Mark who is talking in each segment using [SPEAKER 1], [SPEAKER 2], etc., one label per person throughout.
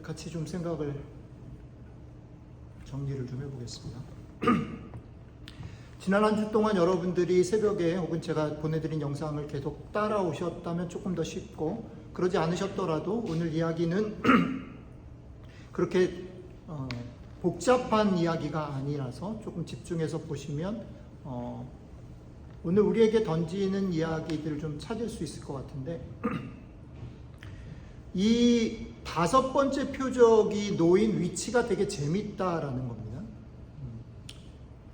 [SPEAKER 1] 같이 좀 생각을 정리를 좀 해보겠습니다. 지난 한 주 동안 여러분들이 새벽에 혹은 제가 보내드린 영상을 계속 따라오셨다면 조금 더 쉽고, 그러지 않으셨더라도 오늘 이야기는 그렇게 복잡한 이야기가 아니라서 조금 집중해서 보시면 오늘 우리에게 던지는 이야기들을 좀 찾을 수 있을 것 같은데, 이 5번째 표적이 놓인 위치가 되게 재밌다라는 겁니다.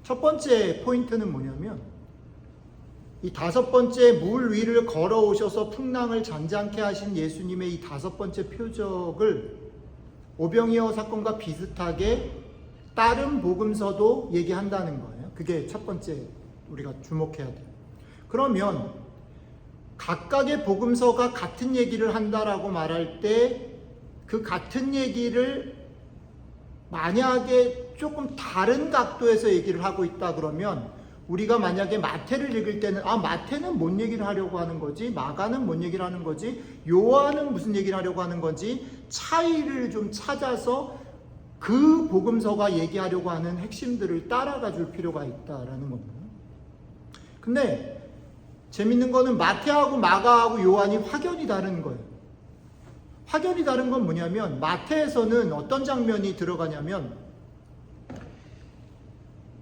[SPEAKER 1] 첫 번째 포인트는 뭐냐면, 이 5번째 물 위를 걸어오셔서 풍랑을 잔잔케 하신 예수님의 이 5번째 표적을 오병이어 사건과 비슷하게 다른 복음서도 얘기한다는 거예요. 그게 첫 번째 우리가 주목해야 돼요. 그러면 각각의 복음서가 같은 얘기를 한다라고 말할 때, 그 같은 얘기를 만약에 조금 다른 각도에서 얘기를 하고 있다 그러면, 우리가 만약에 마태를 읽을 때는 마태는 뭔 얘기를 하려고 하는 거지, 마가는 뭔 얘기를 하는 거지, 요한은 무슨 얘기를 하려고 하는 건지 차이를 좀 찾아서 그 복음서가 얘기하려고 하는 핵심들을 따라가 줄 필요가 있다라는 겁니다. 근데 재밌는 거는 마태하고 마가하고 요한이 확연히 다른 거예요. 확연히 다른 건 뭐냐면, 마태에서는 어떤 장면이 들어가냐면,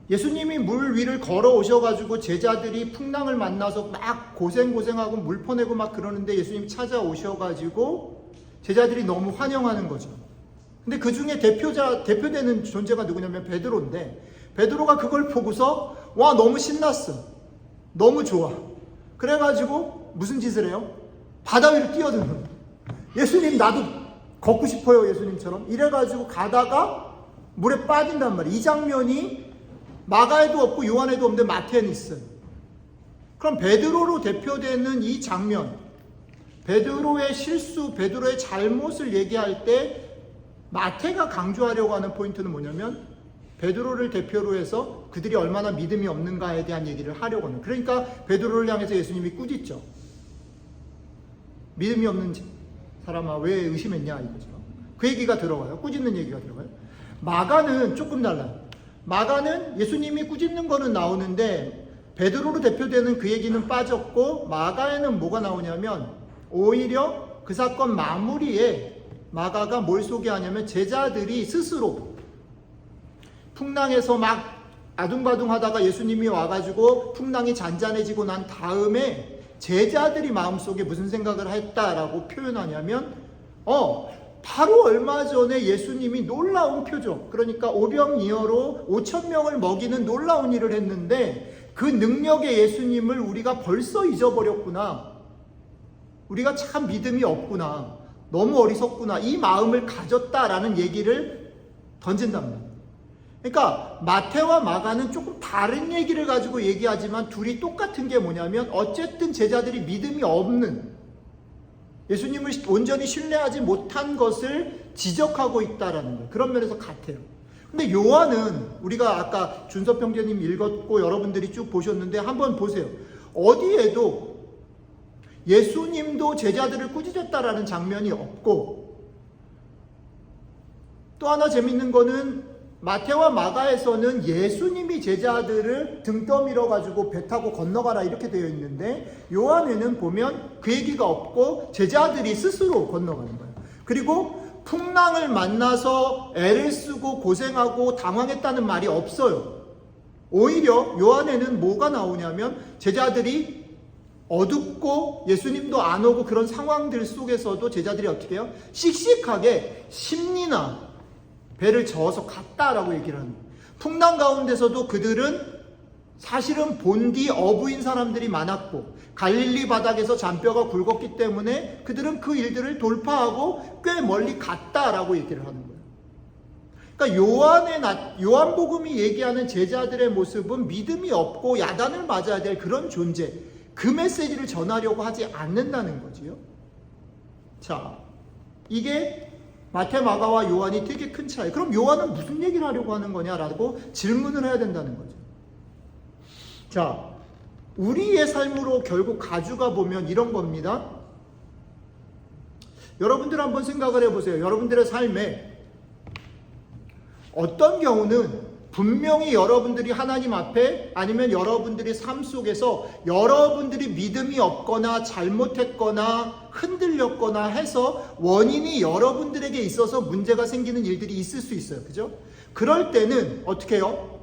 [SPEAKER 1] 예수님이 물 위를 걸어오셔가지고 제자들이 풍랑을 만나서 막 고생하고 물 퍼내고 막 그러는데, 예수님이 찾아오셔가지고 제자들이 너무 환영하는 거죠. 근데 그 중에 대표되는 존재가 누구냐면 베드로인데, 베드로가 그걸 보고서 와, 너무 신났어, 너무 좋아. 그래가지고 무슨 짓을 해요? 바다 위로 뛰어드는 거예요. 예수님, 나도 걷고 싶어요, 예수님처럼. 이래가지고 가다가 물에 빠진단 말이에요. 이 장면이 마가에도 없고 요한에도 없는데 마태에는 있어요. 그럼 베드로로 대표되는 이 장면, 베드로의 실수, 베드로의 잘못을 얘기할 때 마태가 강조하려고 하는 포인트는 뭐냐면, 베드로를 대표로 해서 그들이 얼마나 믿음이 없는가에 대한 얘기를 하려고 하는. 그러니까 베드로를 향해서 예수님이 꾸짖죠. 믿음이 없는 사람아, 왜 의심했냐 이거죠. 그 얘기가 들어가요. 꾸짖는 얘기가 들어가요. 마가는 조금 달라요. 마가는 예수님이 꾸짖는 거는 나오는데 베드로로 대표되는 그 얘기는 빠졌고, 마가에는 뭐가 나오냐면, 오히려 그 사건 마무리에 마가가 뭘 소개하냐면, 제자들이 스스로 풍랑에서 막 아둥바둥 하다가 예수님이 와가지고 풍랑이 잔잔해지고 난 다음에 제자들이 마음속에 무슨 생각을 했다라고 표현하냐면, 바로 얼마 전에 예수님이 놀라운 표적, 그러니까 오병이어로 5,000명을 먹이는 놀라운 일을 했는데, 그 능력의 예수님을 우리가 벌써 잊어버렸구나, 우리가 참 믿음이 없구나, 너무 어리석구나, 이 마음을 가졌다라는 얘기를 던진답니다. 그러니까 마태와 마가는 조금 다른 얘기를 가지고 얘기하지만 둘이 똑같은 게 뭐냐면, 어쨌든 제자들이 믿음이 없는, 예수님을 온전히 신뢰하지 못한 것을 지적하고 있다라는 거예요. 그런 면에서 같아요. 근데 요한은 우리가 아까 준섭 형제님 읽었고 여러분들이 쭉 보셨는데, 한번 보세요. 어디에도 예수님도 제자들을 꾸짖었다라는 장면이 없고, 또 하나 재밌는 거는 마태와 마가에서는 예수님이 제자들을 등 떠밀어 가지고 배 타고 건너가라 이렇게 되어 있는데, 요한에는 보면 그 얘기가 없고 제자들이 스스로 건너가는 거예요. 그리고 풍랑을 만나서 애를 쓰고 고생하고 당황했다는 말이 없어요. 오히려 요한에는 뭐가 나오냐면, 제자들이 어둡고 예수님도 안 오고 그런 상황들 속에서도 제자들이 어떻게 해요? 씩씩하게 심리나 배를 저어서 갔다라고 얘기를 하는 거예요. 풍랑 가운데서도 그들은 사실은 본디 어부인 사람들이 많았고, 갈릴리 바닥에서 잔뼈가 굵었기 때문에 그들은 그 일들을 돌파하고 꽤 멀리 갔다라고 얘기를 하는 거예요. 그러니까 요한복음이 얘기하는 제자들의 모습은 믿음이 없고 야단을 맞아야 될 그런 존재, 그 메시지를 전하려고 하지 않는다는 거지요. 자, 이게 마태, 마가와 요한이 되게 큰 차이. 그럼 요한은 무슨 얘기를 하려고 하는 거냐라고 질문을 해야 된다는 거죠. 자, 우리의 삶으로 결국 가져가 보면 이런 겁니다. 여러분들 한번 생각을 해보세요. 여러분들의 삶에 어떤 경우는 분명히 여러분들이 하나님 앞에 아니면 여러분들이 삶 속에서 여러분들이 믿음이 없거나 잘못했거나 흔들렸거나 해서 원인이 여러분들에게 있어서 문제가 생기는 일들이 있을 수 있어요. 그죠? 그럴 때는 어떻게 해요?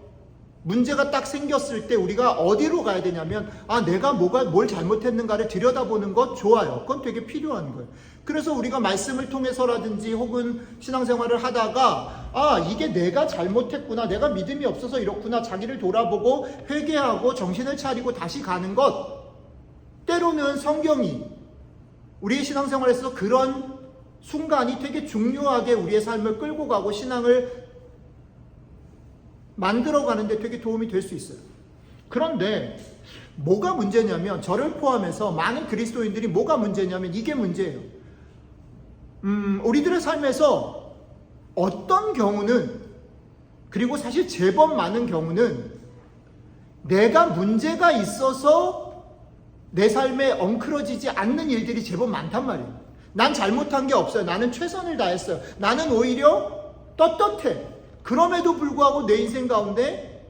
[SPEAKER 1] 문제가 딱 생겼을 때 우리가 어디로 가야 되냐면 내가 뭘 잘못했는가를 들여다보는 것 좋아요. 그건 되게 필요한 거예요. 그래서 우리가 말씀을 통해서라든지 혹은 신앙생활을 하다가 이게 내가 잘못했구나, 내가 믿음이 없어서 이렇구나, 자기를 돌아보고 회개하고 정신을 차리고 다시 가는 것, 때로는 성경이 우리의 신앙생활에서 그런 순간이 되게 중요하게 우리의 삶을 끌고 가고 신앙을 만들어가는데 되게 도움이 될 수 있어요. 그런데 뭐가 문제냐면, 저를 포함해서 많은 그리스도인들이 뭐가 문제냐면 이게 문제예요. 우리들의 삶에서 어떤 경우는, 그리고 사실 제법 많은 경우는 내가 문제가 있어서 내 삶에 엉클어지지 않는 일들이 제법 많단 말이에요. 난 잘못한 게 없어요. 나는 최선을 다했어요. 나는 오히려 떳떳해. 그럼에도 불구하고 내 인생 가운데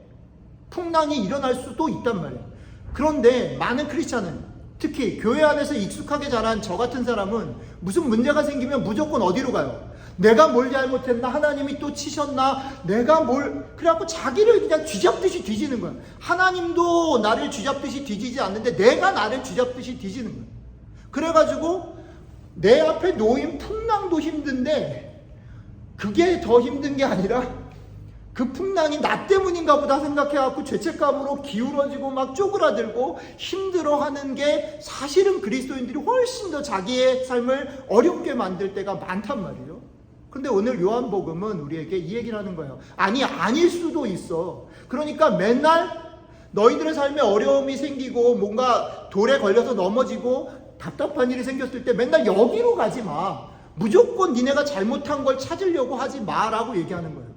[SPEAKER 1] 풍랑이 일어날 수도 있단 말이에요. 그런데 많은 크리스찬은, 특히 교회 안에서 익숙하게 자란 저 같은 사람은 무슨 문제가 생기면 무조건 어디로 가요? 내가 뭘 잘못했나? 하나님이 또 치셨나? 그래갖고 자기를 그냥 쥐잡듯이 뒤지는 거야. 하나님도 나를 쥐잡듯이 뒤지지 않는데 내가 나를 쥐잡듯이 뒤지는 거야. 그래가지고 내 앞에 놓인 풍랑도 힘든데 그게 더 힘든 게 아니라 그 풍랑이 나 때문인가 보다 생각해갖고 죄책감으로 기울어지고 막 쪼그라들고 힘들어하는 게 사실은 그리스도인들이 훨씬 더 자기의 삶을 어렵게 만들 때가 많단 말이에요. 근데 오늘 요한복음은 우리에게 이 얘기를 하는 거예요. 아닐 수도 있어. 그러니까 맨날 너희들의 삶에 어려움이 생기고 뭔가 돌에 걸려서 넘어지고 답답한 일이 생겼을 때 맨날 여기로 가지 마. 무조건 니네가 잘못한 걸 찾으려고 하지 마라고 얘기하는 거예요.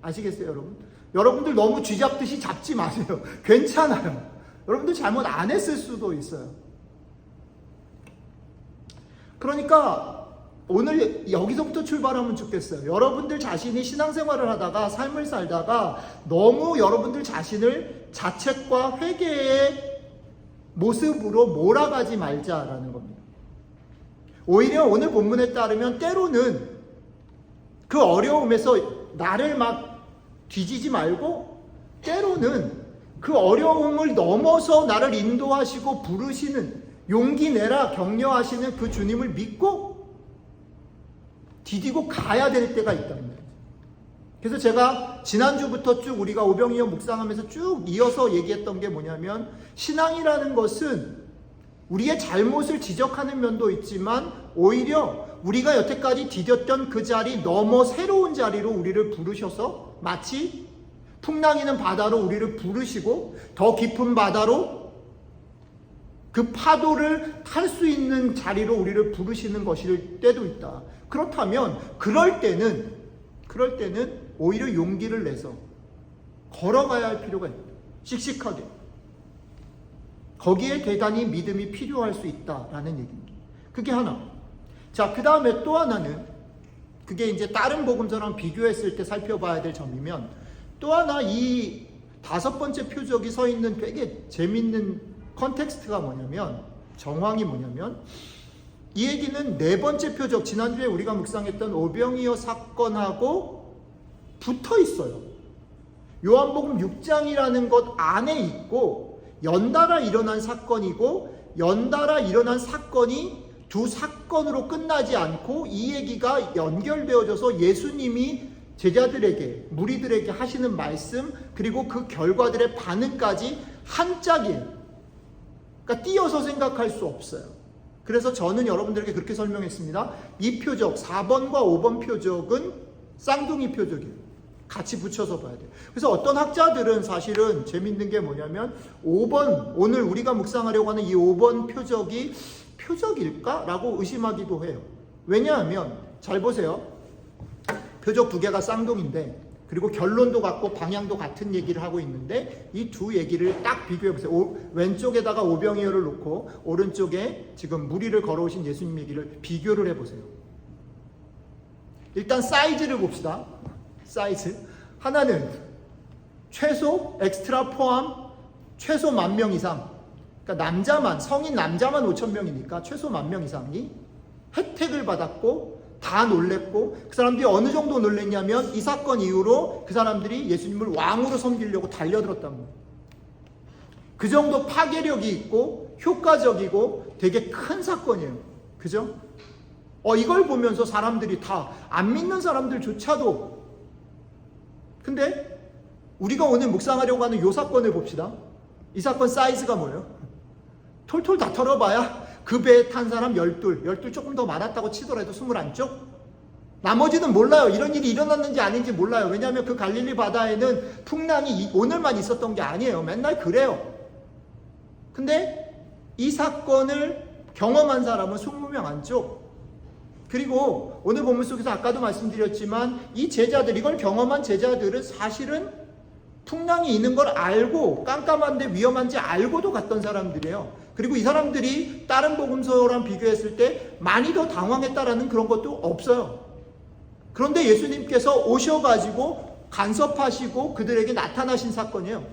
[SPEAKER 1] 아시겠어요, 여러분? 여러분들 너무 쥐잡듯이 잡지 마세요. 괜찮아요. 여러분들 잘못 안 했을 수도 있어요. 그러니까 오늘 여기서부터 출발하면 좋겠어요. 여러분들 자신이 신앙생활을 하다가 삶을 살다가 너무 여러분들 자신을 자책과 회개의 모습으로 몰아가지 말자라는 겁니다. 오히려 오늘 본문에 따르면 때로는 그 어려움에서 나를 막 뒤지지 말고 때로는 그 어려움을 넘어서 나를 인도하시고 부르시는, 용기 내라 격려하시는 그 주님을 믿고 디디고 가야 될 때가 있다는 거예요. 그래서 제가 지난주부터 쭉 우리가 오병이어 묵상하면서 쭉 이어서 얘기했던 게 뭐냐면, 신앙이라는 것은 우리의 잘못을 지적하는 면도 있지만 오히려 우리가 여태까지 디뎠던 그 자리 넘어 새로운 자리로 우리를 부르셔서 마치 풍랑이는 바다로 우리를 부르시고 더 깊은 바다로 그 파도를 탈 수 있는 자리로 우리를 부르시는 것일 때도 있다. 그렇다면 그럴 때는 오히려 용기를 내서 걸어가야 할 필요가 있다. 씩씩하게. 거기에 대단히 믿음이 필요할 수 있다라는 얘기입니다. 그게 하나. 자, 그 다음에 또 하나는, 그게 이제 다른 복음서랑 비교했을 때 살펴봐야 될 점이면, 또 하나 이 5번째 표적이 서 있는 되게 재밌는 컨텍스트가 뭐냐면, 정황이 뭐냐면, 이 얘기는 4번째 표적, 지난주에 우리가 묵상했던 오병이어 사건하고 붙어 있어요. 요한복음 6장이라는 것 안에 있고, 연달아 일어난 사건이고, 연달아 일어난 사건이 두 사건으로 끝나지 않고 이 얘기가 연결되어져서 예수님이 제자들에게, 무리들에게 하시는 말씀, 그리고 그 결과들의 반응까지 한 짝이에요. 그러니까 띄어서 생각할 수 없어요. 그래서 저는 여러분들에게 그렇게 설명했습니다. 이 표적, 4번과 5번 표적은 쌍둥이 표적이에요. 같이 붙여서 봐야 돼요. 그래서 어떤 학자들은 사실은 재밌는 게 뭐냐면 5번, 오늘 우리가 묵상하려고 하는 이 5번 표적이 표적일까? 라고 의심하기도 해요. 왜냐하면 잘 보세요. 표적 2개가 쌍둥이인데, 그리고 결론도 같고 방향도 같은 얘기를 하고 있는데 이 두 얘기를 딱 비교해 보세요. 왼쪽에다가 오병이어를 놓고 오른쪽에 지금 무리를 걸어오신 예수님 얘기를 비교를 해보세요. 일단 사이즈를 봅시다. 사이즈. 하나는 최소 엑스트라 포함 최소 10,000명 이상. 그러니까 남자만, 성인 남자만 5,000명이니까 최소 10,000명 이상이 혜택을 받았고 다 놀랬고, 그 사람들이 어느 정도 놀랬냐면 이 사건 이후로 그 사람들이 예수님을 왕으로 섬기려고 달려들었단 말이에요. 그 정도 파괴력이 있고 효과적이고 되게 큰 사건이에요. 그죠? 이걸 보면서 사람들이 다 안 믿는 사람들조차도, 근데 우리가 오늘 묵상하려고 하는 이 사건을 봅시다. 이 사건 사이즈가 뭐예요? 톨톨 다 털어봐야 그 배에 탄 사람 12 조금 더 많았다고 치더라도 21쪽? 나머지는 몰라요. 이런 일이 일어났는지 아닌지 몰라요. 왜냐하면 그 갈릴리 바다에는 풍랑이 오늘만 있었던 게 아니에요. 맨날 그래요. 근데 이 사건을 경험한 사람은 20명 안쪽. 그리고 오늘 본문 속에서 아까도 말씀드렸지만 이 제자들, 이걸 경험한 제자들은 사실은 풍랑이 있는 걸 알고 깜깜한데 위험한지 알고도 갔던 사람들이에요. 그리고 이 사람들이 다른 복음서랑 비교했을 때 많이 더 당황했다라는 그런 것도 없어요. 그런데 예수님께서 오셔가지고 간섭하시고 그들에게 나타나신 사건이에요.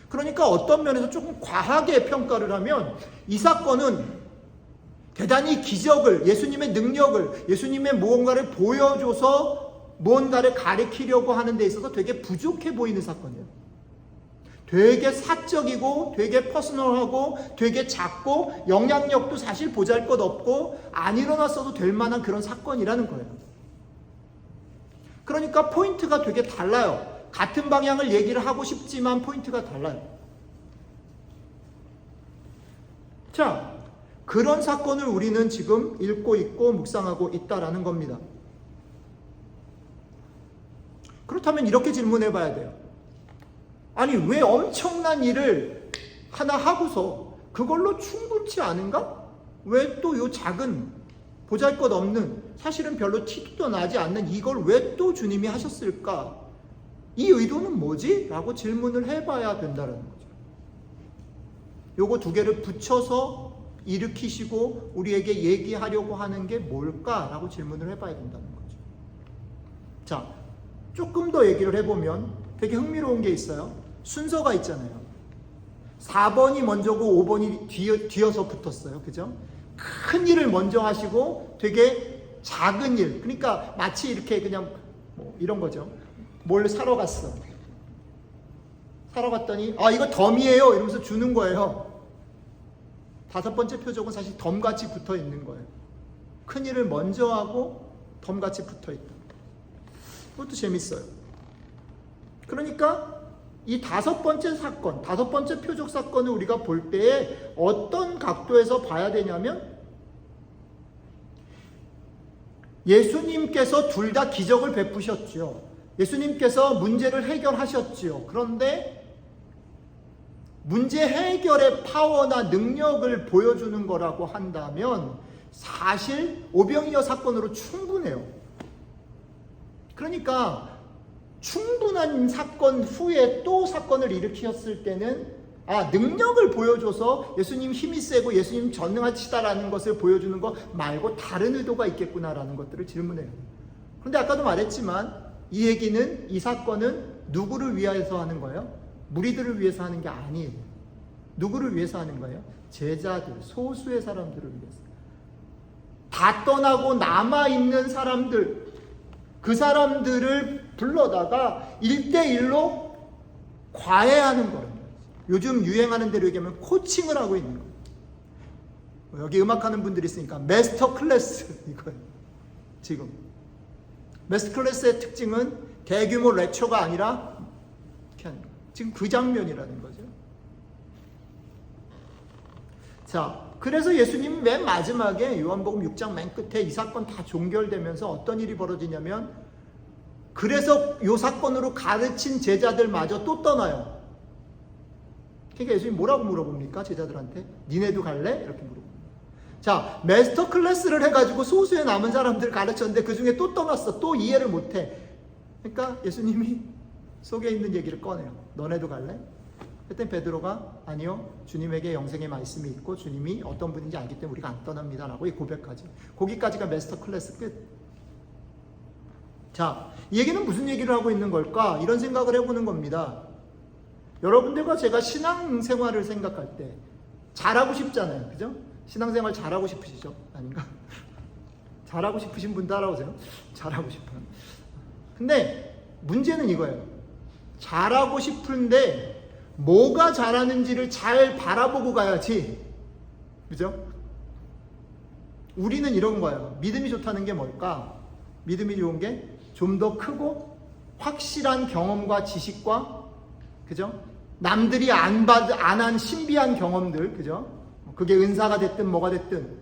[SPEAKER 1] 그러니까 어떤 면에서 조금 과하게 평가를 하면 이 사건은 대단히 기적을, 예수님의 능력을, 예수님의 무언가를 보여줘서 무언가를 가리키려고 하는 데 있어서 되게 부족해 보이는 사건이에요. 되게 사적이고 되게 퍼스널하고 되게 작고 영향력도 사실 보잘것없고 안 일어났어도 될 만한 그런 사건이라는 거예요. 그러니까 포인트가 되게 달라요. 같은 방향을 얘기를 하고 싶지만 포인트가 달라요. 자, 그런 사건을 우리는 지금 읽고 있고 묵상하고 있다라는 겁니다. 그렇다면 이렇게 질문해 봐야 돼요. 아니, 왜 엄청난 일을 하나 하고서 그걸로 충분치 않은가? 왜 또 요 작은 보잘것없는, 사실은 별로 티도 나지 않는 이걸 왜 또 주님이 하셨을까? 이 의도는 뭐지? 라고 질문을 해봐야 된다는 거죠. 요거 두 개를 붙여서 일으키시고 우리에게 얘기하려고 하는 게 뭘까라고 질문을 해봐야 된다는 거죠. 자, 조금 더 얘기를 해보면 되게 흥미로운 게 있어요. 순서가 있잖아요. 4번이 먼저고 5번이 뒤어서 붙었어요. 그죠? 큰 일을 먼저 하시고 되게 작은 일, 그러니까 마치 이렇게 그냥 이런 거죠. 뭘 사러 갔어. 사러 갔더니 이거 덤이에요 이러면서 주는 거예요. 5번째 표적은 사실 덤같이 붙어 있는 거예요. 큰 일을 먼저 하고 덤같이 붙어 있다. 그것도 재밌어요. 그러니까 이 5번째 사건, 5번째 표적 사건을 우리가 볼 때에 어떤 각도에서 봐야 되냐면, 예수님께서 둘 다 기적을 베푸셨죠. 예수님께서 문제를 해결하셨죠. 그런데 문제 해결의 파워나 능력을 보여주는 거라고 한다면 사실 오병이어 사건으로 충분해요. 그러니까 충분한 사건 후에 또 사건을 일으키셨을 때는 능력을 보여줘서 예수님 힘이 세고 예수님 전능하시다라는 것을 보여주는 것 말고 다른 의도가 있겠구나라는 것들을 질문해요. 그런데 아까도 말했지만 이 얘기는, 이 사건은 누구를 위해서 하는 거예요? 무리들을 위해서 하는 게 아니에요. 누구를 위해서 하는 거예요? 제자들, 소수의 사람들을 위해서. 다 떠나고 남아있는 사람들, 그 사람들을 불러다가 1대1로 과외하는 거예요. 요즘 유행하는 대로 얘기하면 코칭을 하고 있는 거예요. 여기 음악하는 분들이 있으니까 마스터 클래스 이거예요. 지금 마스터 클래스의 특징은 대규모 렉처가 아니라 지금 그 장면이라는 거죠. 자, 그래서 예수님은 맨 마지막에 요한복음 6장 맨 끝에 이 사건 다 종결되면서 어떤 일이 벌어지냐면, 그래서 이 사건으로 가르친 제자들마저 또 떠나요. 그러니까 예수님 뭐라고 물어봅니까? 제자들한테 니네도 갈래? 이렇게 물어봅니다. 자, 마스터 클래스를 해가지고 소수의 남은 사람들 가르쳤는데 그 중에 또 떠났어. 또 이해를 못해. 그러니까 예수님이 속에 있는 얘기를 꺼내요. 너네도 갈래? 그때 베드로가 아니요, 주님에게 영생의 말씀이 있고 주님이 어떤 분인지 알기 때문에 우리가 안 떠납니다 라고 고백하지. 거기까지가 마스터 클래스 끝. 자, 이 얘기는 무슨 얘기를 하고 있는 걸까? 이런 생각을 해보는 겁니다. 여러분들과 제가 신앙생활을 생각할 때 잘하고 싶잖아요, 그죠? 신앙생활 잘하고 싶으시죠? 아닌가? 잘하고 싶으신 분 따라오세요. 잘하고 싶어요. 근데 문제는 이거예요. 잘하고 싶은데 뭐가 잘하는지를 잘 바라보고 가야지. 그죠? 우리는 이런 거예요. 믿음이 좋다는 게 뭘까? 믿음이 좋은 게 좀 더 크고 확실한 경험과 지식과, 그죠? 남들이 안 한 신비한 경험들, 그죠? 그게 은사가 됐든 뭐가 됐든,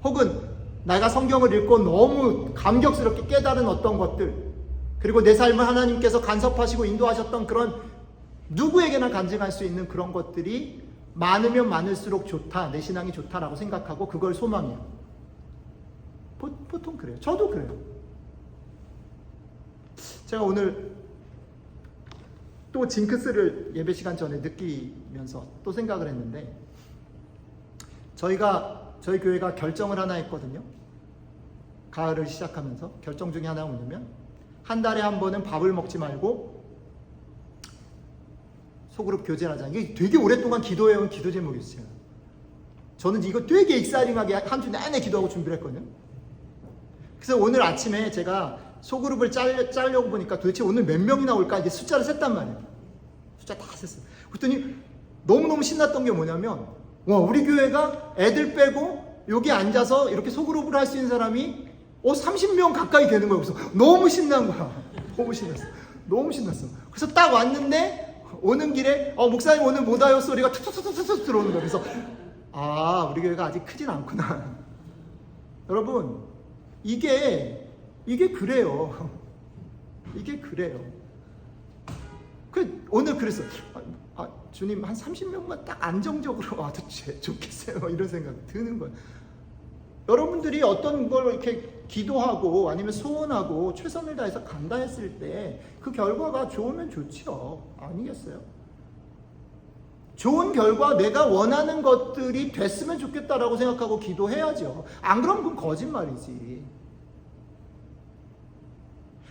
[SPEAKER 1] 혹은 내가 성경을 읽고 너무 감격스럽게 깨달은 어떤 것들, 그리고 내 삶을 하나님께서 간섭하시고 인도하셨던 그런 누구에게나 간증할 수 있는 그런 것들이 많으면 많을수록 좋다, 내 신앙이 좋다라고 생각하고 그걸 소망해요. 보통 그래요. 저도 그래요. 제가 오늘 또 징크스를 예배 시간 전에 느끼면서 또 생각을 했는데, 저희 교회가 결정을 하나 했거든요. 가을을 시작하면서 결정 중에 하나가 뭐냐면, 한 달에 한 번은 밥을 먹지 말고 소그룹 교제를 하자. 이게 되게 오랫동안 기도해온 기도 제목이었어요. 저는 이거 되게 익사이팅하게 한 주 내내 기도하고 준비를 했거든요. 그래서 오늘 아침에 제가 소그룹을 짜려고 보니까 도대체 오늘 몇 명이 나올까 이게 숫자를 셌단 말이에요. 숫자 다 셌어요. 그랬더니 너무너무 신났던 게 뭐냐면, 와, 우리 교회가 애들 빼고 여기 앉아서 이렇게 소그룹을 할 수 있는 사람이 30명 가까이 되는 거예요. 그래서 너무 신난 거야. 너무 신났어. 너무 신났어. 그래서 딱 왔는데 오는 길에 목사님 오늘 못 와요 소리가 툭툭툭툭 들어오는 거예요. 그래서 우리 교회가 아직 크진 않구나. 여러분, 이게 그래요. 이게 그래요. 오늘 그랬어. 주님 한 30명만 딱 안정적으로 와도 좋겠어요. 이런 생각 드는 거예요. 여러분들이 어떤 걸 이렇게 기도하고 아니면 소원하고 최선을 다해서 간다 했을 때 그 결과가 좋으면 좋지요. 아니겠어요? 좋은 결과, 내가 원하는 것들이 됐으면 좋겠다라고 생각하고 기도해야죠. 안 그러면 그건 거짓말이지.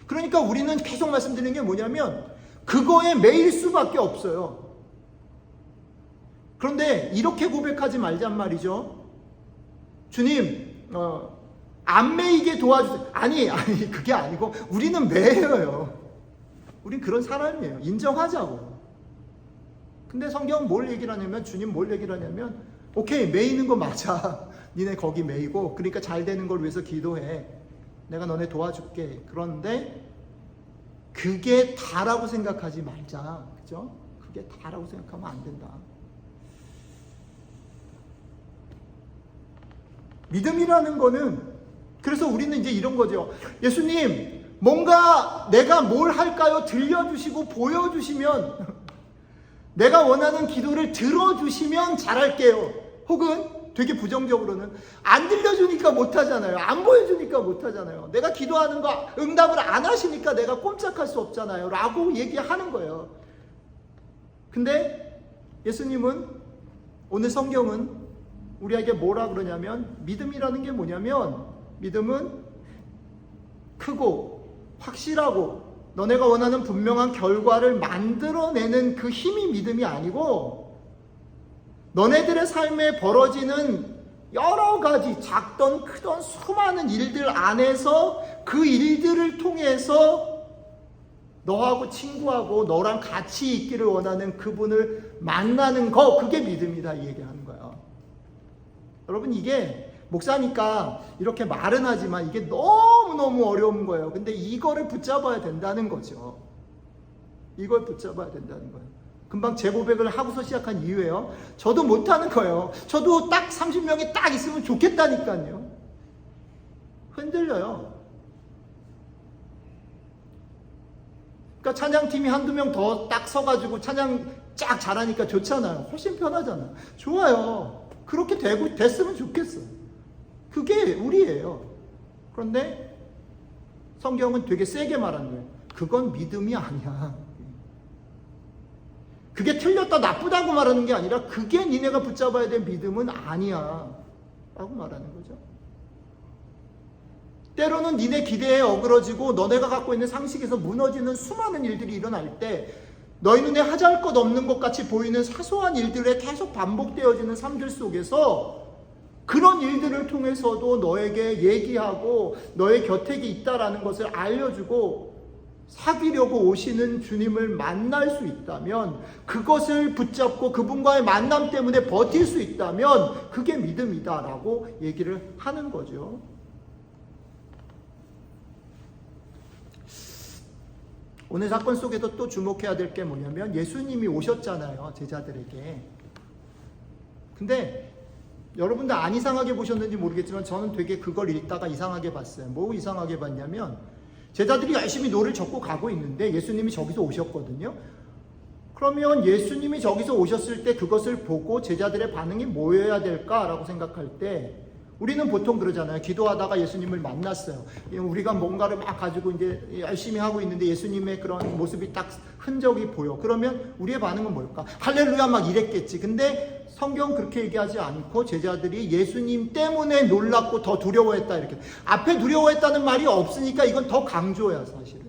[SPEAKER 1] 그러니까 우리는 계속 말씀드리는 게 뭐냐면 그거에 매일 수밖에 없어요. 그런데 이렇게 고백하지 말잔 말이죠. 주님, 안 매이게 도와주세요. 아니 그게 아니고 우리는 매여요. 우린 그런 사람이에요. 인정하자고. 근데 성경은 뭘 얘기를 하냐면, 주님 뭘 얘기를 하냐면, 오케이, 매이는 거 맞아. 니네 거기 매이고, 그러니까 잘 되는 걸 위해서 기도해. 내가 너네 도와줄게. 그런데 그게 다라고 생각하지 말자. 그죠? 그게 다라고 생각하면 안 된다. 믿음이라는 거는, 그래서 우리는 이제 이런 거죠. 예수님, 뭔가 내가 뭘 할까요? 들려주시고 보여주시면, 내가 원하는 기도를 들어주시면 잘할게요. 혹은 되게 부정적으로는 안 들려주니까 못하잖아요. 안 보여주니까 못하잖아요. 내가 기도하는 거 응답을 안 하시니까 내가 꼼짝할 수 없잖아요. 라고 얘기하는 거예요. 근데 예수님은, 오늘 성경은 우리에게 뭐라 그러냐면, 믿음이라는 게 뭐냐면, 믿음은 크고 확실하고 너네가 원하는 분명한 결과를 만들어내는 그 힘이 믿음이 아니고, 너네들의 삶에 벌어지는 여러 가지 작던 크던 수많은 일들 안에서 그 일들을 통해서 너하고 친구하고 너랑 같이 있기를 원하는 그분을 만나는 거, 그게 믿음이다 이 얘기하는 거예요. 여러분, 이게 목사니까 이렇게 말은 하지만 이게 너무너무 어려운 거예요. 근데 이거를 붙잡아야 된다는 거죠. 이걸 붙잡아야 된다는 거예요. 금방 제 고백을 하고서 시작한 이유예요. 저도 못하는 거예요. 저도 딱 30명이 딱 있으면 좋겠다니까요. 흔들려요. 그러니까 찬양팀이 한두 명 더 딱 서가지고 찬양 쫙 잘하니까 좋잖아요. 훨씬 편하잖아요. 좋아요. 그렇게 됐으면 좋겠어요. 그게 우리예요. 그런데 성경은 되게 세게 말하는 거예요. 그건 믿음이 아니야. 그게 틀렸다 나쁘다고 말하는 게 아니라 그게 니네가 붙잡아야 될 믿음은 아니야 라고 말하는 거죠. 때로는 니네 기대에 어그러지고 너네가 갖고 있는 상식에서 무너지는 수많은 일들이 일어날 때 너희 눈에 하잘 것 없는 것 같이 보이는 사소한 일들에 계속 반복되어지는 삶들 속에서 그런 일들을 통해서도 너에게 얘기하고 너의 곁에 있다라는 것을 알려주고 사귀려고 오시는 주님을 만날 수 있다면, 그것을 붙잡고 그분과의 만남 때문에 버틸 수 있다면 그게 믿음이다라고 얘기를 하는 거죠. 오늘 사건 속에서 또 주목해야 될 게 뭐냐면 예수님이 오셨잖아요, 제자들에게. 근데 여러분들 안 이상하게 보셨는지 모르겠지만 저는 되게 그걸 읽다가 이상하게 봤어요. 뭐 이상하게 봤냐면 제자들이 열심히 노를 젓고 가고 있는데 예수님이 저기서 오셨거든요. 그러면 예수님이 저기서 오셨을 때 그것을 보고 제자들의 반응이 뭐여야 될까라고 생각할 때 우리는 보통 그러잖아요. 기도하다가 예수님을 만났어요. 우리가 뭔가를 막 가지고 이제 열심히 하고 있는데 예수님의 그런 모습이 딱 흔적이 보여. 그러면 우리의 반응은 뭘까? 할렐루야 막 이랬겠지. 근데 성경 그렇게 얘기하지 않고 제자들이 예수님 때문에 놀랍고 더 두려워했다 이렇게. 앞에 두려워했다는 말이 없으니까 이건 더 강조야 사실은.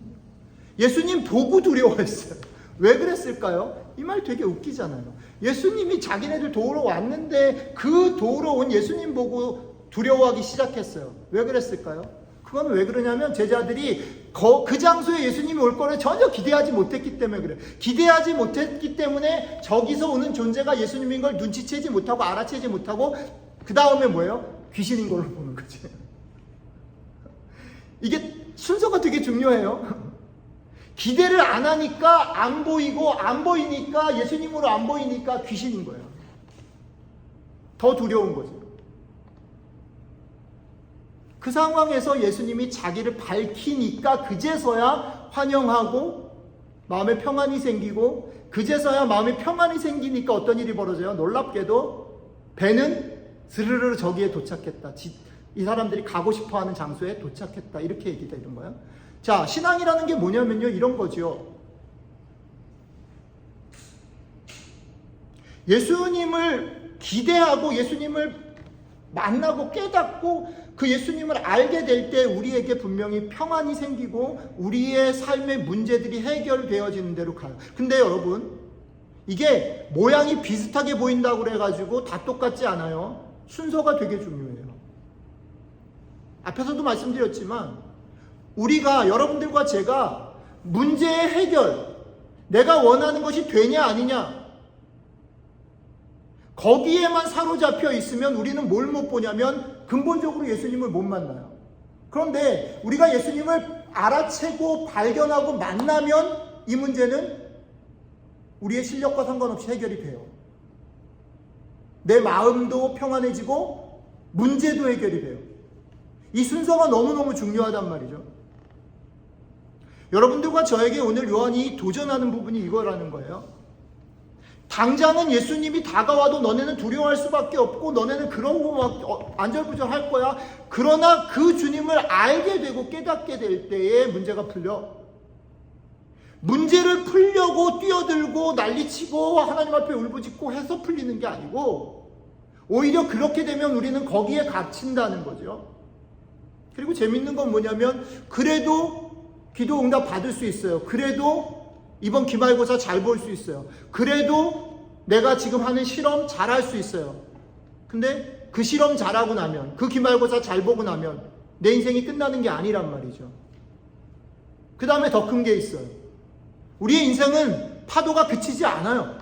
[SPEAKER 1] 예수님 보고 두려워했어요. 왜 그랬을까요? 이 말 되게 웃기잖아요. 예수님이 자기네들 도우러 왔는데 그 도우러 온 예수님 보고 두려워하기 시작했어요. 왜 그랬을까요? 그건 왜 그러냐면 제자들이 그 장소에 예수님이 올 거를 전혀 기대하지 못했기 때문에 그래요. 기대하지 못했기 때문에 저기서 오는 존재가 예수님인 걸 눈치채지 못하고 알아채지 못하고 그 다음에 뭐예요? 귀신인 걸로 보는 거지. 이게 순서가 되게 중요해요. 기대를 안 하니까 안 보이고 안 보이니까 예수님으로 안 보이니까 귀신인 거예요. 더 두려운 거죠. 그 상황에서 예수님이 자기를 밝히니까 그제서야 환영하고 마음에 평안이 생기고 그제서야 마음에 평안이 생기니까 어떤 일이 벌어져요? 놀랍게도 배는 스르르 저기에 도착했다. 이 사람들이 가고 싶어하는 장소에 도착했다. 이렇게 얘기되는 거예요. 자, 신앙이라는 게 뭐냐면요, 이런 거죠. 예수님을 기대하고 예수님을 만나고 깨닫고 그 예수님을 알게 될 때 우리에게 분명히 평안이 생기고 우리의 삶의 문제들이 해결되어지는 대로 가요. 근데 여러분, 이게 모양이 비슷하게 보인다고 그래가지고 다 똑같지 않아요. 순서가 되게 중요해요. 앞에서도 말씀드렸지만 우리가, 여러분들과 제가 문제의 해결, 내가 원하는 것이 되냐 아니냐, 거기에만 사로잡혀 있으면 우리는 뭘 못 보냐면 근본적으로 예수님을 못 만나요. 그런데 우리가 예수님을 알아채고 발견하고 만나면 이 문제는 우리의 실력과 상관없이 해결이 돼요. 내 마음도 평안해지고 문제도 해결이 돼요. 이 순서가 너무너무 중요하단 말이죠. 여러분들과 저에게 오늘 요한이 도전하는 부분이 이거라는 거예요. 당장은 예수님이 다가와도 너네는 두려워할 수밖에 없고 너네는 그러고 막 안절부절할 거야. 그러나 그 주님을 알게 되고 깨닫게 될 때에 문제가 풀려. 문제를 풀려고 뛰어들고 난리치고 하나님 앞에 울부짖고 해서 풀리는 게 아니고 오히려 그렇게 되면 우리는 거기에 갇힌다는 거죠. 그리고 재밌는 건 뭐냐면 그래도 기도 응답 받을 수 있어요. 그래도 이번 기말고사 잘 볼 수 있어요. 그래도 내가 지금 하는 실험 잘할 수 있어요. 근데 그 실험 잘하고 나면, 그 기말고사 잘 보고 나면 내 인생이 끝나는 게 아니란 말이죠. 그 다음에 더 큰 게 있어요. 우리의 인생은 파도가 그치지 않아요.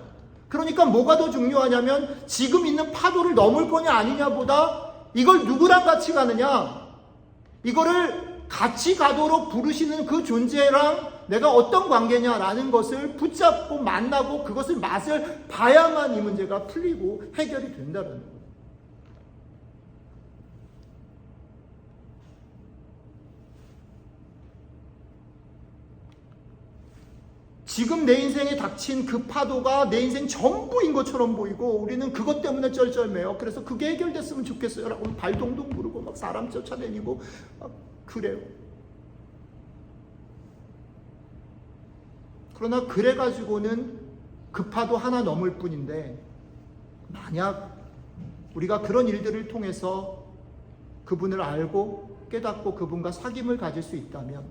[SPEAKER 1] 그러니까 뭐가 더 중요하냐면 지금 있는 파도를 넘을 거냐 아니냐 보다 이걸 누구랑 같이 가느냐, 이거를 같이 가도록 부르시는 그 존재랑 내가 어떤 관계냐라는 것을 붙잡고 만나고 그것을 맛을 봐야만 이 문제가 풀리고 해결이 된다는 거예요. 지금 내 인생에 닥친 그 파도가 내 인생 전부인 것처럼 보이고 우리는 그것 때문에 쩔쩔매요. 그래서 그게 해결됐으면 좋겠어요 라고 발동동 부르고 막 사람 쫓아다니고 막 그래요. 그러나 그래가지고는 급파도 하나 넘을 뿐인데, 만약 우리가 그런 일들을 통해서 그분을 알고 깨닫고 그분과 사귐을 가질 수 있다면,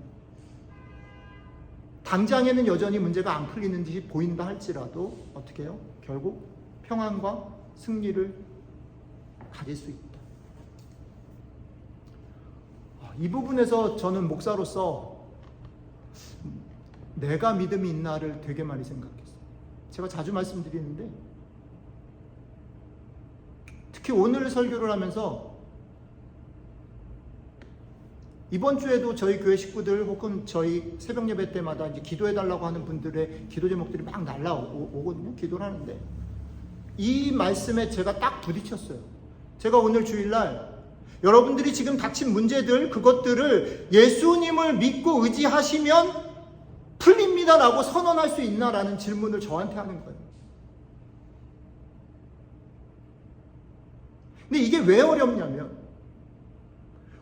[SPEAKER 1] 당장에는 여전히 문제가 안 풀리는 듯이 보인다 할지라도 어떻게 해요? 결국 평안과 승리를 가질 수 있다. 이 부분에서 저는 목사로서 내가 믿음이 있나를 되게 많이 생각했어요. 제가 자주 말씀드리는데, 특히 오늘 설교를 하면서 이번 주에도 저희 교회 식구들 혹은 저희 새벽 예배 때마다 이제 기도해달라고 하는 분들의 기도 제목들이 막 날라오거든요. 기도를 하는데 이 말씀에 제가 딱 부딪혔어요. 제가 오늘 주일날 여러분들이 지금 닥친 문제들, 그것들을 예수님을 믿고 의지하시면 풀립니다라고 선언할 수 있나라는 질문을 저한테 하는 거예요. 근데 이게 왜 어렵냐면,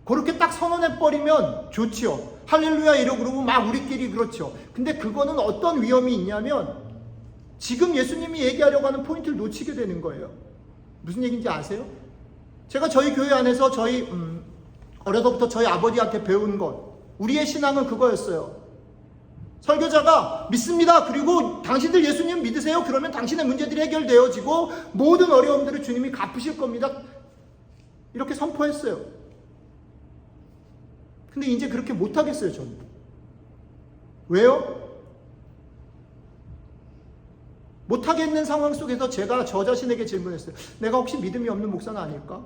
[SPEAKER 1] 그렇게 딱 선언해버리면 좋지요. 할렐루야 이러고 그러고 막 우리끼리 그렇죠. 근데 그거는 어떤 위험이 있냐면, 지금 예수님이 얘기하려고 하는 포인트를 놓치게 되는 거예요. 무슨 얘기인지 아세요? 제가 저희 교회 안에서 어려서부터 저희 아버지한테 배운 것, 우리의 신앙은 그거였어요. 설교자가 믿습니다. 그리고 당신들 예수님 믿으세요. 그러면 당신의 문제들이 해결되어지고 모든 어려움들을 주님이 갚으실 겁니다. 이렇게 선포했어요. 근데 이제 그렇게 못하겠어요, 저는. 왜요? 못하겠는 상황 속에서 제가 저 자신에게 질문했어요. 내가 혹시 믿음이 없는 목사는 아닐까?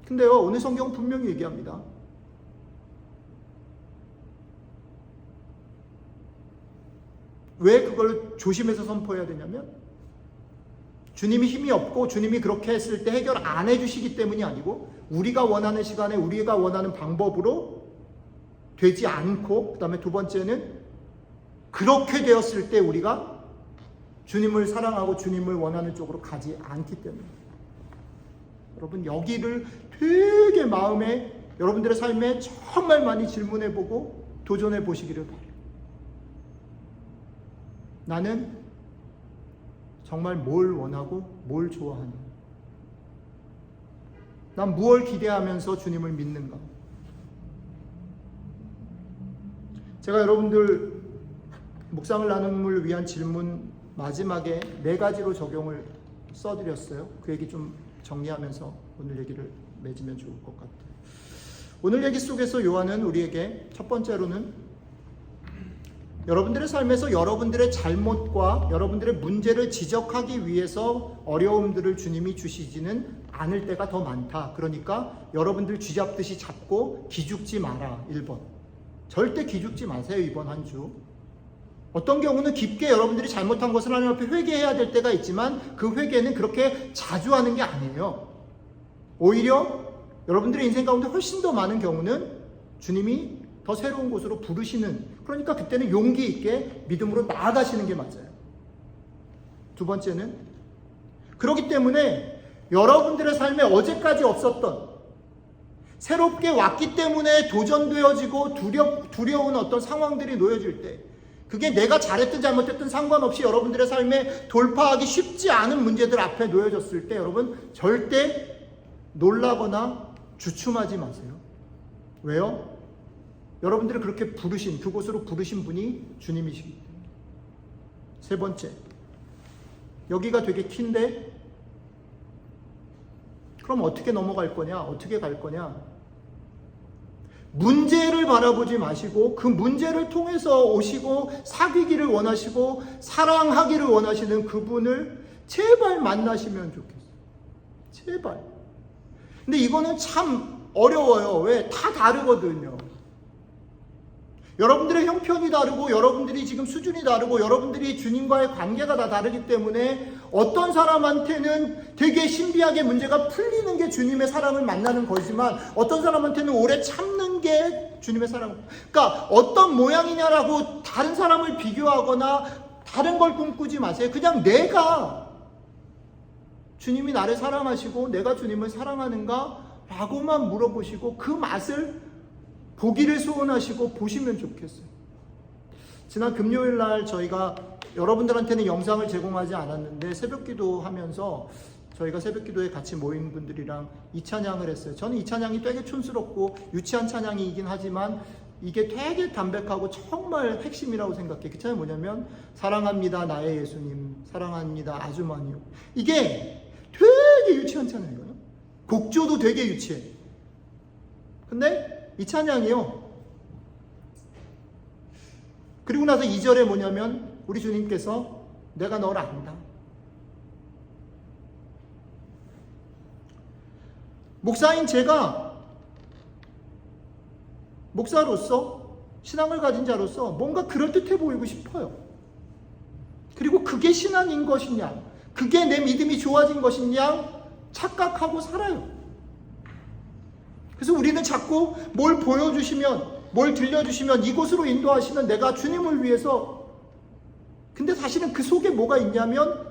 [SPEAKER 1] 근데요, 오늘 성경은 분명히 얘기합니다. 왜 그걸 조심해서 선포해야 되냐면, 주님이 힘이 없고 주님이 그렇게 했을 때 해결 안 해주시기 때문이 아니고, 우리가 원하는 시간에 우리가 원하는 방법으로 되지 않고, 그 다음에 두 번째는 그렇게 되었을 때 우리가 주님을 사랑하고 주님을 원하는 쪽으로 가지 않기 때문에. 여러분, 여기를 되게 마음에, 여러분들의 삶에 정말 많이 질문해보고 도전해 보시기를 바라요. 나는 정말 뭘 원하고 뭘 좋아하는, 난 무엇을 기대하면서 주님을 믿는가. 제가 여러분들 묵상을 나눔을 위한 질문 마지막에 4가지로 적용을 써드렸어요. 그 얘기 좀 정리하면서 오늘 얘기를 맺으면 좋을 것 같아요. 오늘 얘기 속에서 요한은 우리에게 첫 번째로는 여러분들의 삶에서 여러분들의 잘못과 여러분들의 문제를 지적하기 위해서 어려움들을 주님이 주시지는 않을 때가 더 많다. 그러니까 여러분들 쥐잡듯이 잡고 기죽지 마라. 1번. 절대 기죽지 마세요. 이번 한 주. 어떤 경우는 깊게 여러분들이 잘못한 것을 하나님 앞에 회개해야 될 때가 있지만, 그 회개는 그렇게 자주 하는 게 아니에요. 오히려 여러분들의 인생 가운데 훨씬 더 많은 경우는 주님이 더 새로운 곳으로 부르시는, 그러니까 그때는 용기 있게 믿음으로 나아가시는 게 맞아요. 두 번째는, 그렇기 때문에 여러분들의 삶에 어제까지 없었던, 새롭게 왔기 때문에 도전되어지고 두려운 어떤 상황들이 놓여질 때, 그게 내가 잘했든 잘못했든 상관없이 여러분들의 삶에 돌파하기 쉽지 않은 문제들 앞에 놓여졌을 때, 여러분 절대 놀라거나 주춤하지 마세요. 왜요? 여러분들을 그렇게 부르신, 그곳으로 부르신 분이 주님이시기 때문에. 세 번째, 여기가 되게 키인데, 그럼 어떻게 넘어갈 거냐? 어떻게 갈 거냐? 문제를 바라보지 마시고 그 문제를 통해서 오시고 사귀기를 원하시고 사랑하기를 원하시는 그분을 제발 만나시면 좋겠어요. 제발. 근데 이거는 참 어려워요. 왜? 다 다르거든요. 여러분들의 형편이 다르고 여러분들이 지금 수준이 다르고 여러분들이 주님과의 관계가 다 다르기 때문에 어떤 사람한테는 되게 신비하게 문제가 풀리는 게 주님의 사랑을 만나는 거지만, 어떤 사람한테는 오래 참는 게 주님의 사랑. 그러니까 어떤 모양이냐라고 다른 사람을 비교하거나 다른 걸 꿈꾸지 마세요. 그냥 내가 주님이 나를 사랑하시고 내가 주님을 사랑하는가 라고만 물어보시고 그 맛을 보기를 소원하시고 보시면 좋겠어요. 지난 금요일 날 저희가 여러분들한테는 영상을 제공하지 않았는데 새벽 기도하면서 저희가 새벽 기도에 같이 모인 분들이랑 이 찬양을 했어요. 저는 이 찬양이 되게 촌스럽고 유치한 찬양이긴 하지만 이게 되게 담백하고 정말 핵심이라고 생각해. 그 찬양이 뭐냐면 사랑합니다 나의 예수님, 사랑합니다 아주 많이요. 이게 되게 유치한 찬양이에요. 곡조도 되게 유치해. 근데 이 찬양이요. 그리고 나서 2절에 뭐냐면 우리 주님께서 내가 너를 안다. 목사인 제가 목사로서 신앙을 가진 자로서 뭔가 그럴듯해 보이고 싶어요. 그리고 그게 신앙인 것이냐, 그게 내 믿음이 좋아진 것이냐 착각하고 살아요. 그래서 우리는 자꾸 뭘 보여주시면, 뭘 들려주시면 이곳으로 인도하시면 내가 주님을 위해서, 근데 사실은 그 속에 뭐가 있냐면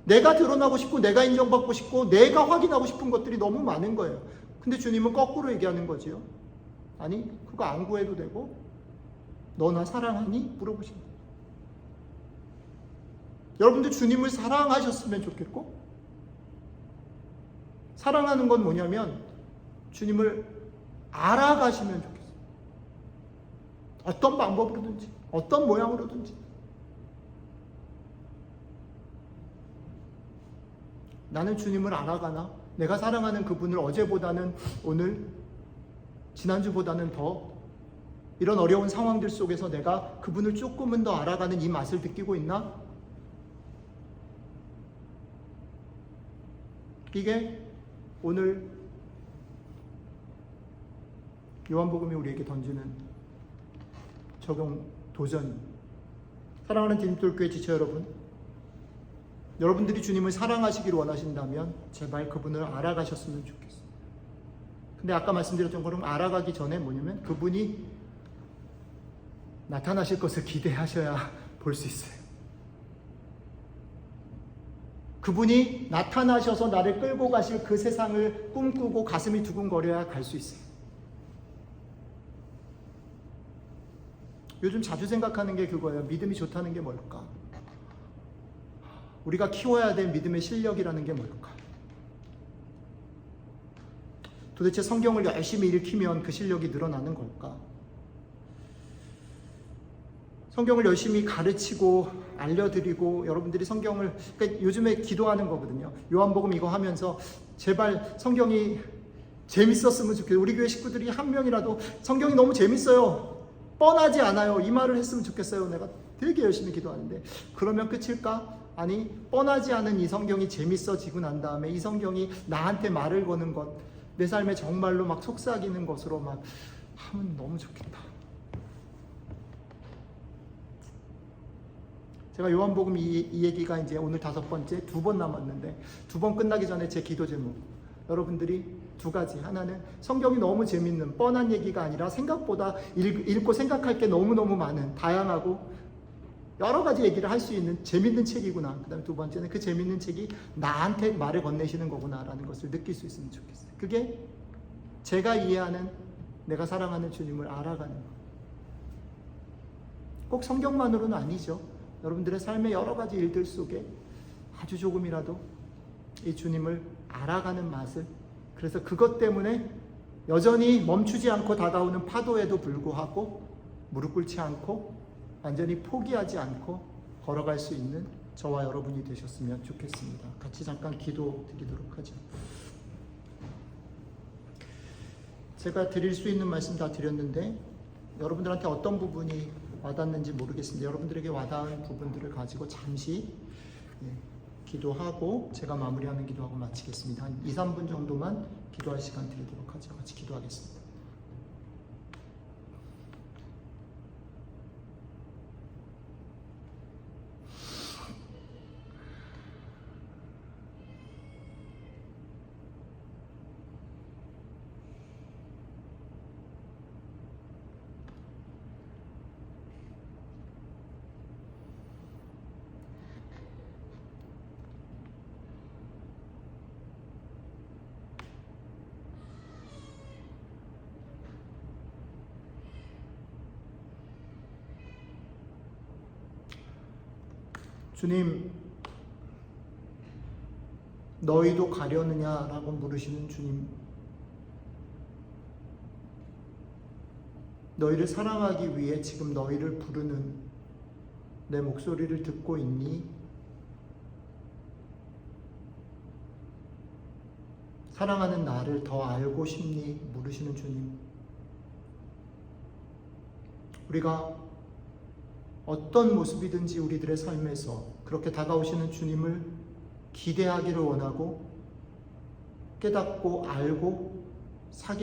[SPEAKER 1] 내가 드러나고 싶고 내가 인정받고 싶고 내가 확인하고 싶은 것들이 너무 많은 거예요. 근데 주님은 거꾸로 얘기하는 거지요. 아니 그거 안 구해도 되고 너 나 사랑하니? 물어보신 거예요. 여러분들 주님을 사랑하셨으면 좋겠고, 사랑하는 건 뭐냐면 주님을 알아가시면 좋겠어요. 어떤 방법으로든지 어떤 모양으로든지. 나는 주님을 알아가나? 내가 사랑하는 그분을 어제보다는 오늘, 지난주보다는 더 이런 어려운 상황들 속에서 내가 그분을 조금은 더 알아가는 이 맛을 느끼고 있나? 이게 오늘 요한복음이 우리에게 던지는 적용 도전. 사랑하는 디딤돌교회 지체 여러분, 여러분들이 주님을 사랑하시기를 원하신다면 제발 그분을 알아가셨으면 좋겠어요. 근데 아까 말씀드렸던 것처럼 알아가기 전에 뭐냐면 그분이 나타나실 것을 기대하셔야 볼 수 있어요. 그분이 나타나셔서 나를 끌고 가실 그 세상을 꿈꾸고 가슴이 두근거려야 갈 수 있어요. 요즘 자주 생각하는 게 그거예요. 믿음이 좋다는 게 뭘까? 우리가 키워야 될 믿음의 실력이라는 게 뭘까? 도대체 성경을 열심히 읽히면 그 실력이 늘어나는 걸까? 성경을 열심히 가르치고 알려드리고 여러분들이 성경을, 그러니까 요즘에 기도하는 거거든요. 요한복음 이거 하면서 제발 성경이 재밌었으면 좋겠어요. 우리 교회 식구들이 한 명이라도 성경이 너무 재밌어요, 뻔하지 않아요, 이 말을 했으면 좋겠어요. 내가 되게 열심히 기도하는데 그러면 끝일까? 아니, 뻔하지 않은 이 성경이 재밌어지고 난 다음에 이 성경이 나한테 말을 거는 것, 내 삶에 정말로 막 속삭이는 것으로 막 하면 너무 좋겠다. 제가 요한복음 이 얘기가 이제 오늘 5번째, 2번 남았는데 2번 끝나기 전에 제 기도 제목, 여러분들이 2가지. 하나는 성경이 너무 재밌는 뻔한 얘기가 아니라 생각보다 읽고 생각할 게 너무너무 많은 다양하고 여러 가지 얘기를 할 수 있는 재밌는 책이구나. 그 다음에 2번째는 그 재밌는 책이 나한테 말을 건네시는 거구나 라는 것을 느낄 수 있으면 좋겠어요. 그게 제가 이해하는 내가 사랑하는 주님을 알아가는 것. 꼭 성경만으로는 아니죠. 여러분들의 삶의 여러 가지 일들 속에 아주 조금이라도 이 주님을 알아가는 맛을, 그래서 그것 때문에 여전히 멈추지 않고 다가오는 파도에도 불구하고 무릎 꿇지 않고 완전히 포기하지 않고 걸어갈 수 있는 저와 여러분이 되셨으면 좋겠습니다. 같이 잠깐 기도 드리도록 하죠. 제가 드릴 수 있는 말씀 다 드렸는데 여러분들한테 어떤 부분이 와닿는지 모르겠습니다. 여러분들에게 와닿은 부분들을 가지고 잠시 기도하고 제가 마무리하는 기도하고 마치겠습니다. 한 2, 3분 정도만 기도할 시간 드리도록 하죠. 같이 기도하겠습니다. 주님, 너희도 가려느냐라고 물으시는 주님, 너희를 사랑하기 위해 지금 너희를 부르는 내 목소리를 듣고 있니? 사랑하는 나를 더 알고 싶니? 물으시는 주님. 우리가 어떤 모습이든지 우리들의 삶에서 그렇게 다가오시는 주님을 기대하기를 원하고 깨닫고 알고 사귀